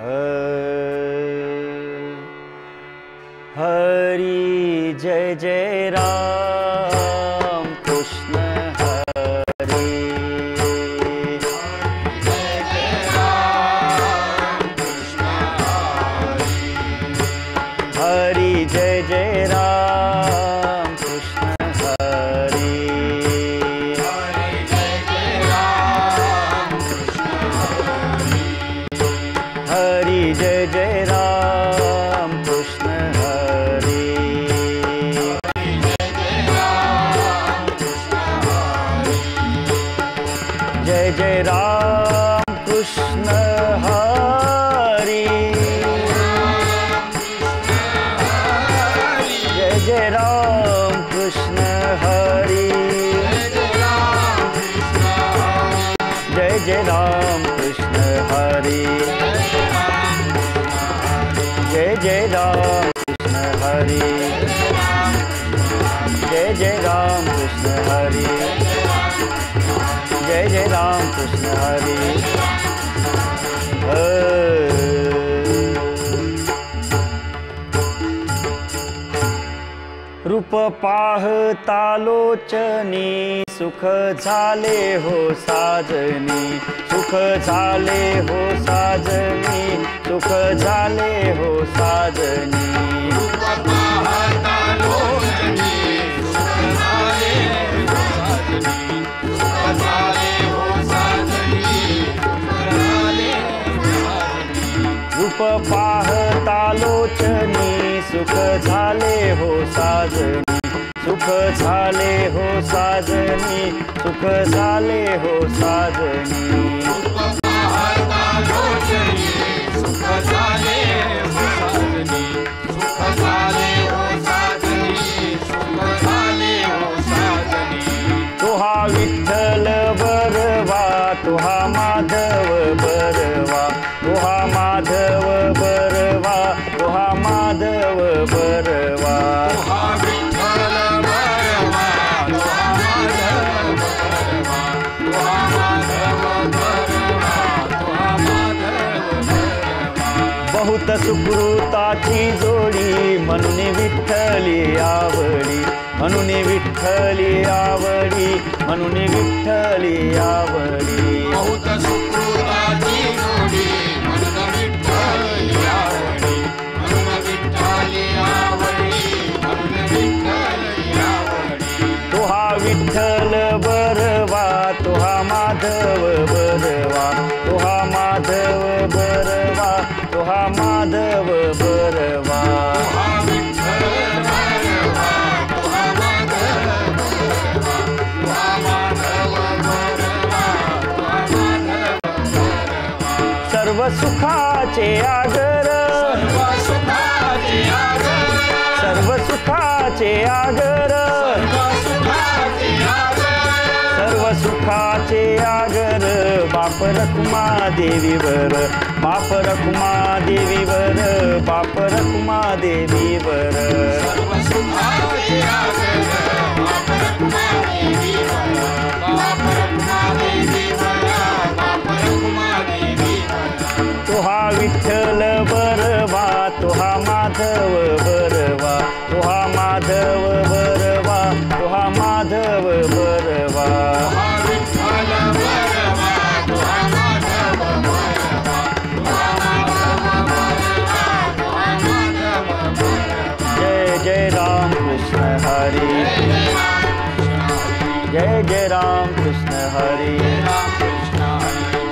हरि जय जय राम कृष्ण हरे। जय जय राम कृष्ण हरे। हरि जय जय राम कृष्ण हरे। हरि जय जय राम कृष्ण हरे। हरि जय जय राम कृष्ण हरे। जय जय राम कृष्ण हरे। जय जय राम कृष्ण हरे। जय जय राम कृष्ण हरे। जय जय राम कृष्ण हरे। जय जय राम कृष्ण हरे। जय जय राम कृष्ण हरे। रूप पाहता लोचनी सुख झाले हो साजनी। सुख झाले हो साजनी। सुख झाले हो साजनी। रूप पाहता लोचनी सुख झाले हो साजनी। सुख झाले हो साजनी। रूप पाहता लोचनी सुख झाले हो साजनी। सुख झाले हो साजनी। सुख झाले हो साजनी। रूप पाहता लोचनी सुख झाले हो साजनी। सुख झाले हो साजनी। सुख झाले हो साजनी। तुहा विठ्ठल बरवा तुहा माधव बरवा। तुहा माधव बरवा। तुहा माधव बरवा। तुहा विठ्ठल बरवा। तुहा माधव बरवा। तुहा माधव बरवा। तुहा माधव बरवा। बहुत सुकृताची जोडी म्हणून विठ्ठली आवडी। म्हणून विठ्ठली आवडी। म्हणून विठ्ठली आवडी। बहुत सुकृताची जोडी म्हणून विठ्ठली आवडी। म्हणून विठ्ठली आवडी। म्हणून विठ्ठली आवडी। तुहा विठ्ठल बरवा तुहा माधव बरवा। तुहा माधव बरवा। तुहा माधव बरवा। तुहा विठ्ठल बरवा। तुहा माधव बरवा। तुहा माधव बरवा। तुहा माधव बरवा। सर्व सुखाचे आगर। सर्व सुखाचे आगर। सर्व सुखाचे आगर। सर्व सुखाचे आगर। सर्व सुखाचे आगर बाप रखुमा देवीवर। बाप रखुमा देवीवर। बाप रखुमा देवीवर। सर्व सुखाचे आगर बाप रखुमा देवीवर। बाप रखुमा देवीवर। बाप रखुमा देवीवर। तुहा विठ्ठल बरवा तुहा माधव बरवा। तुहा माधव बरवा। तुहा माधव बरवा। तुहा विठ्ठल बरवा। तुहा माधव बरवा। तुहा माधव बरवा। तुहा माधव बरवा। जय जय राम कृष्ण हरे। जय जय राम कृष्ण हरे।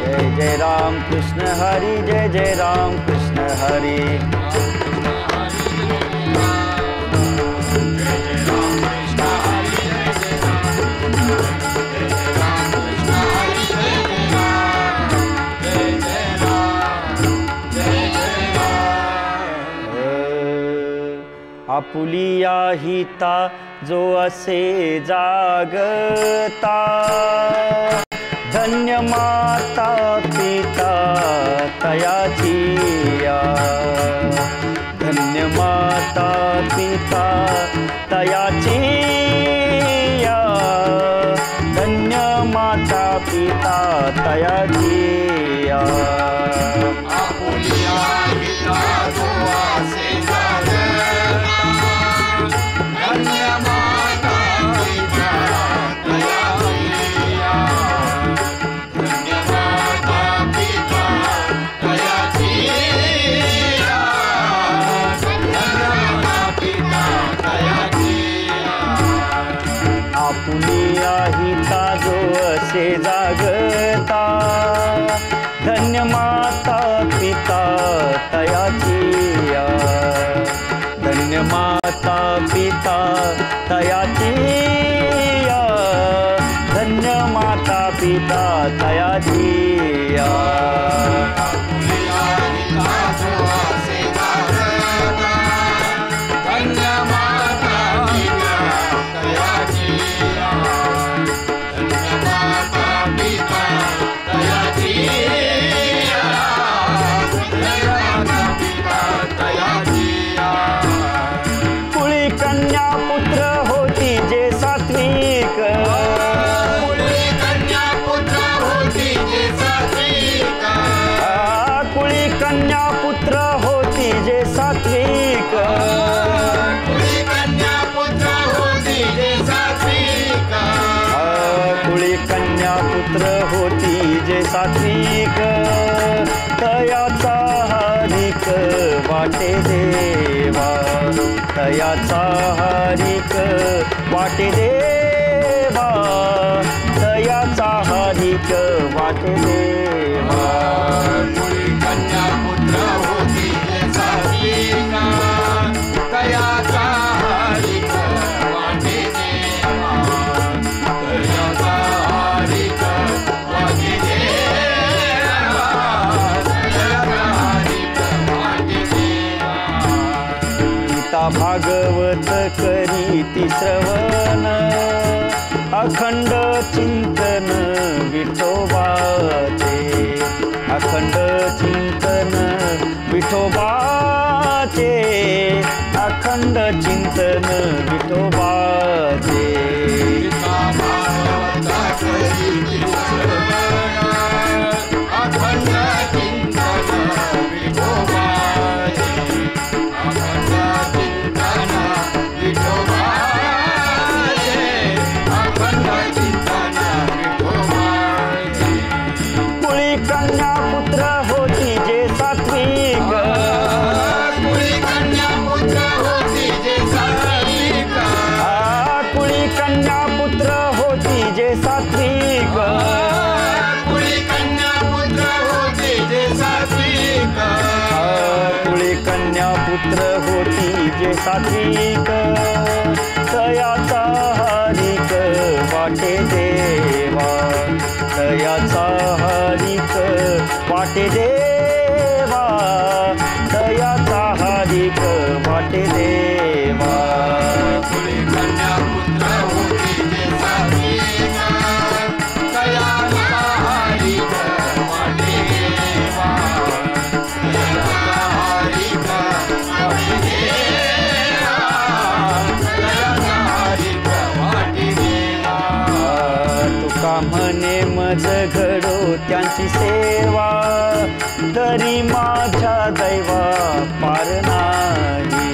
जय जय राम कृष्ण हरे। जय जय राम कृष्ण हरे। आपुलिया हिता जो असे जागता। धन्य माता पिता तयाची या। धन्य माता पिता तयाची या। धन्य माता पिता तयाची या। आपुलिया धन्य माता पिता तयाचिया, धन्य माता पिता तयाचिया, धन्य माता पिता तयाचिया. सात्विक तयाचा हारिक वाटे देवा, तयाचा हारिक वाटे देवा, तयाचा हारिक वाटे देवा. कन्या पुत्र होती सात्विक तयाचा हारिक वाटे देवा, तयाचा हारिक वाटे देवा, तयाचा हारिक वाटे देवा. गीता भागवत करीती श्रवण, अखंड चिंतन विठोबाचे, अखंड चिंतन विठोबाचे, अखंड चिंतन विठोबाचे. गीता भागवत करीती श्रवण, अखंड चिंतन विठोबाचे, अखंड चिंतन विठोबाचे, अखंड चिंतन विठोबाचे. कुळी कन्या पुत्र होती जे सात्विक, कुळी कन्या पुत्र होती जे सात्विक, कुळी कन्या पुत्र होती जे सात्विक, कुळी कन्या पुत्र होती जे सात्विक, कुळी कन्या पुत्र होती जे सात्विक, तयाचा हारिक वाटे देवा, तयाचा हारिक वाटे देवा, तयाचा हारिक वाटे देवा. कुळी कन्या पुत्र होती जे सात्विक, तयाचा हारिक वाटे देवा, तयाचा हारिक वाटे देवा, तयाचा हारिक वाटे देवा. तुका म्हणे मज घडो त्यांची सेवा, तरी माझ्या दैवा पार नाही,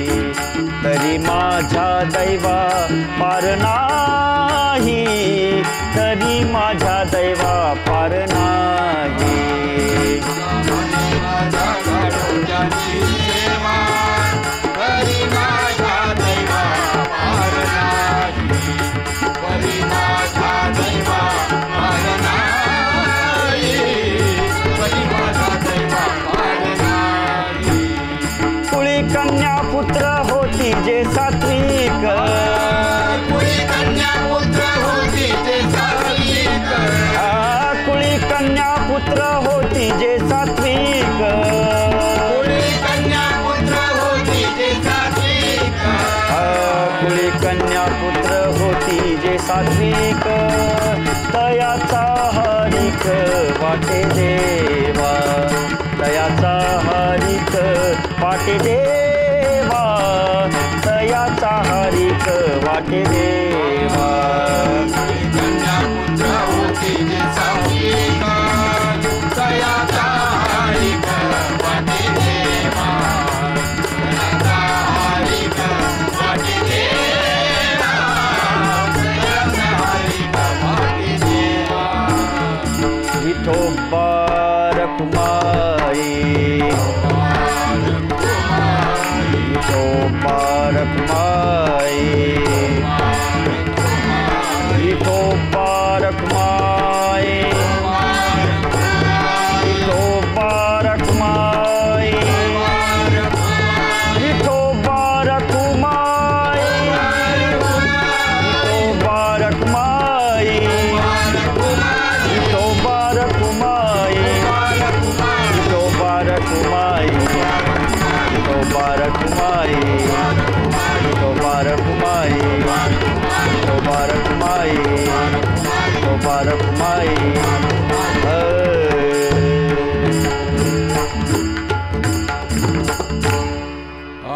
तरी माझ्या दैवा पार नाही, तरी माझ्या दैवा पार नाही. माझ्या घडोत्याची सेवा, तरी माझ्या दैवा पार नाही, तरी माझ्या दैवा पार नाही, तरी माझ्या दैवा पार नाही. कुळी कन्या पुत्र होती जे सात्विक, कुळी कन्या पुत्र होती जे सात्विक, कुळी कन्या पुत्र होती जे सात्विक, कुळी कन्या पुत्र होती जे सात्विक, कुळी कन्या पुत्र होती जे सात्विक, तयाचा हारिक वाटे देवा, तयाचा हारिक वाटे देवा, तयाचा हारिक वाटे देवा. कन्या पुत्र होती जे सात्विक, तयाचा हारिक वाटे देवा, तयाचा हारिक वाटे देवा, तयाचा हारिक वाटे देवा. विठोबा रखुमाई, विठोबा रखुमाई, विठोबा रखुमाई, विठोबा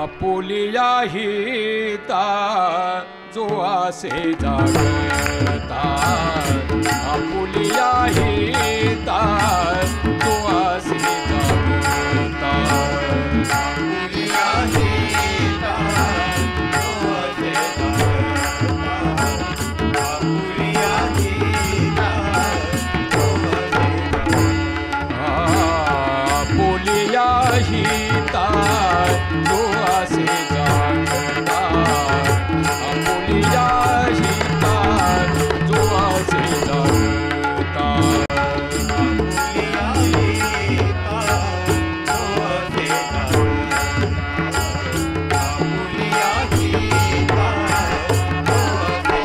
आपुलिया हिता जो आसे जागता आपुलिया हिता जो आसे जागता आपुलिया हिता जो आसे जागता आपुलिया हिता जो आसे जागता आपुलिया हिता जो आसे जागता आपुलिया हिता जो आसे जागता आपुलिया हिता जो आसे जागता आपुलिया हिता जो आसे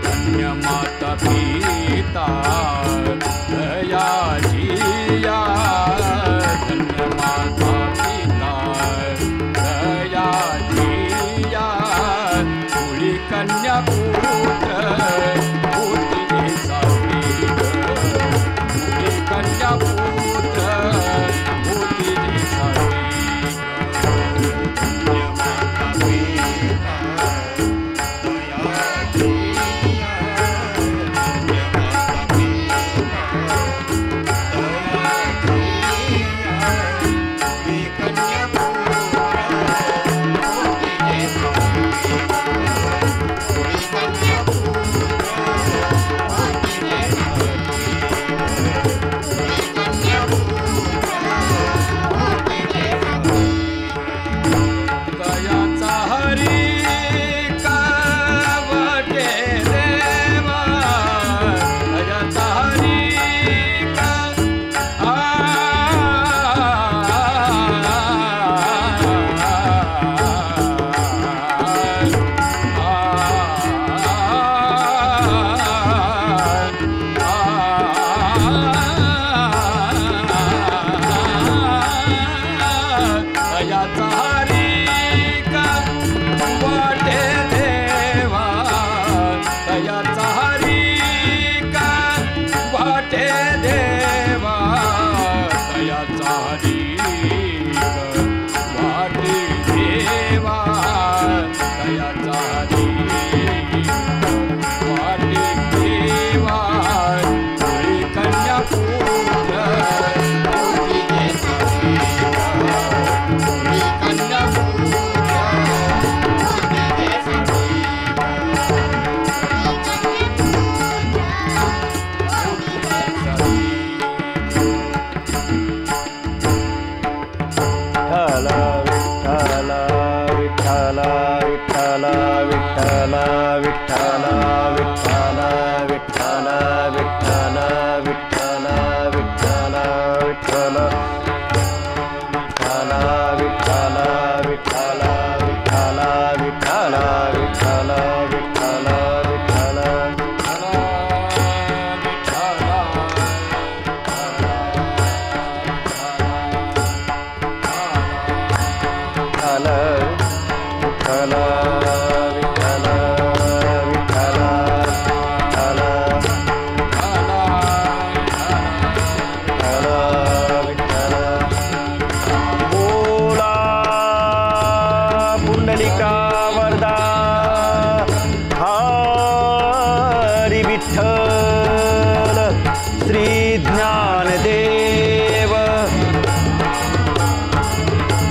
धन्य माता पिता दया जिया धन्य माता पिता दया जिया कुळी कन्या पुत्र होती सावली कुळी कन्या पुत्र होती सावली धन्य माता पिता दया जिया धन्य माता पिता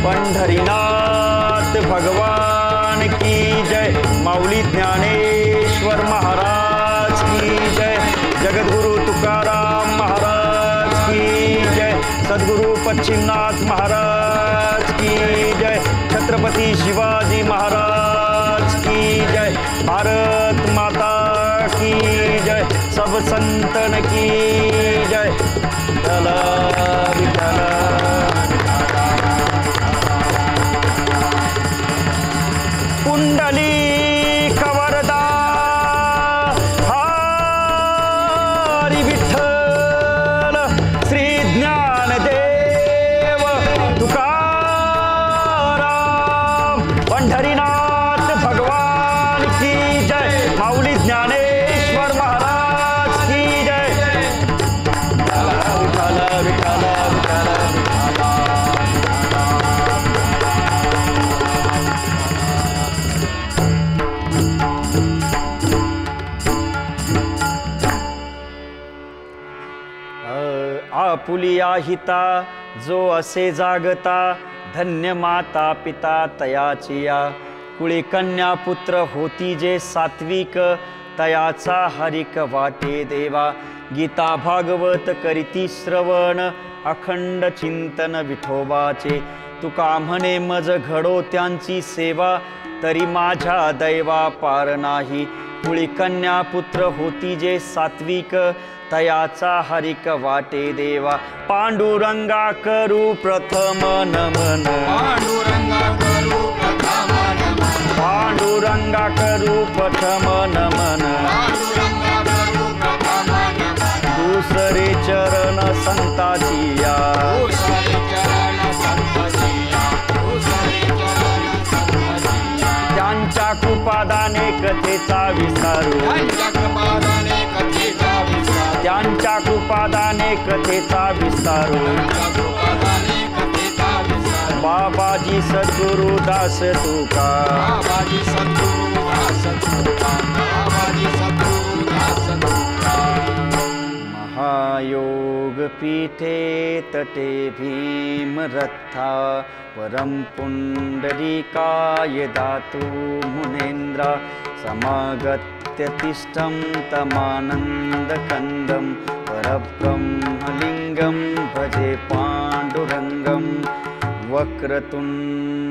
पंढरीनाथ भगवान की जय, माऊली ज्ञानेश्वर महाराज की जय, जगद्गुरु तुकाराम महाराज की जय, सद्गुरु पश्चिमनाथ महाराज की जय, छत्रपति शिवाजी महाराज की जय, भारत माता की जय, सब संतन की जय। चला विठला पुंडलिक वरदा हरी विठ्ठल, श्री ज्ञानदेव तुकाराम, पंढरीनाथ भगवान की जय, माऊली ज्ञानेश्वर महाराज की जय। आपुलिया हिता जो असे जागता धन्य माता पिता तयाचिया कुळी कन्या पुत्र होती जे सात्विक तयाचा हरिक वाटे देवा गीता भागवत करीती श्रवण अखंड चिंतन विठोबाचे तुका म्हणे मज घडो त्यांची सेवा तरी माझ्या दैवा पार नाही कुळी कन्या पुत्र होती जे सात्विक तयाचा हरिक वाटे देवा पांडुरंगा करू प्रथम नमन पांडुरंगा करू प्रथम नमन पांडुरंगा करू प्रथम नमन पांडुरंगा करू प्रथम नमन दुसरे चरण संताची या दुसरे चरण संतसिया दुसरे चरण संतसिया त्यांच्या कृपादाने कथेचा विसारू त्यांच्या कृपादाने कथेचा विस्तार त्यांच्या कृपादाने कथेचा विस्तारू त्यांच्या कृपादाने कथेचा विस्तार बाबाजी सद्गुरु दास तुका बाबाजी सद्गुरु दास तुका बाबाजी सद्गुरु दास तुका महायोग पीठे तटे भीमरथा परम पुंडरीकाय दातु मुनेन्द्र समागत्य तिष्ठं तमानन्दकन्दं परब्रह्मलिङ्गं भजे पाण्डुरङ्गं वक्रतुण्ड